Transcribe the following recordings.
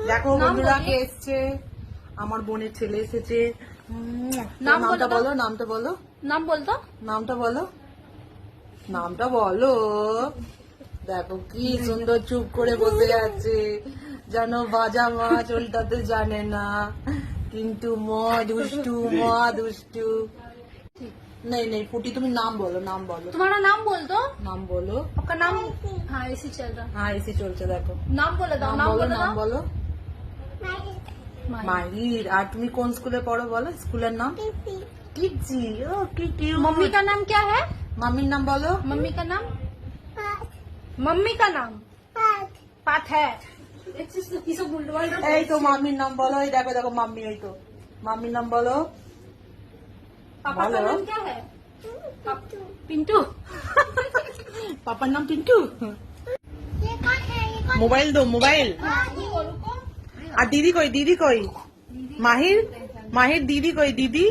দেখো বন্ধুরা কে এসছে, আমার বোনের ছেলে এসেছে। নামটা বলো, নামটা বলো, নাম বলতো, নামটা বলো, নামটা বলো। দেখো কি সুন্দর চুপ করে বসে আছে, যেন বাজা মাছ উল্টাতে জানে না, কিন্তু দুষ্টু। नहीं नहीं फूटी, तुम नाम बोलो, नाम बोलो, तुम्हारा नाम बोल दो। नाम बोलो। आपका नाम? हाँ ऐसे चल रहा। हाँ इसी चलते देखो। नाम बोले दाओ, नाम बोलो, बोले नाम दाओ। बोलो। माहिर। আর তুমি কোন স্কুলে পড়ো বলো, স্কুলের নাম? টিজি। ও কি কিউট। मम्मी का नाम क्या है? মাম্মির নাম বলো। मम्मी का नाम? मम्मी का नाम पाथ है। এই তো মাম্মির নাম বলো, এই দেখো দেখো মাম্মি, এই তো মাম্মির নাম বলো। पापा का बोलो। नाम क्या है? पिंटू। পাপার নাম পিন্টু। মোবাইল দো, মোবাইল। আর দিদি কই, দিদি কই? মাহির, মাহির দিদি কই? দিদি,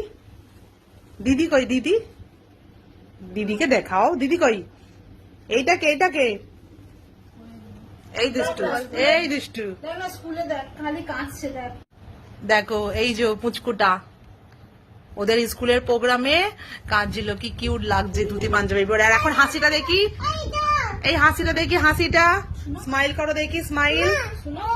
দিদি কই? দিদি, দিদিকে দেখাও, দিদি কই? এইটাকে, এইটাকে, এই দুষ্টু, এই দুষ্টু। देख ना स्कूले देख, खाली कांच से देख। দেখো এই যে পুচকুটা ওদের স্কুলের প্রোগ্রামে কাঁদছিল, কি কিউট লাগছে ধুতি পাঞ্জাবি পরে। আর এখন হাসিটা দেখি, এই হাসিটা দেখি, হাসিটা স্মাইল করো দেখি, স্মাইল। सुनो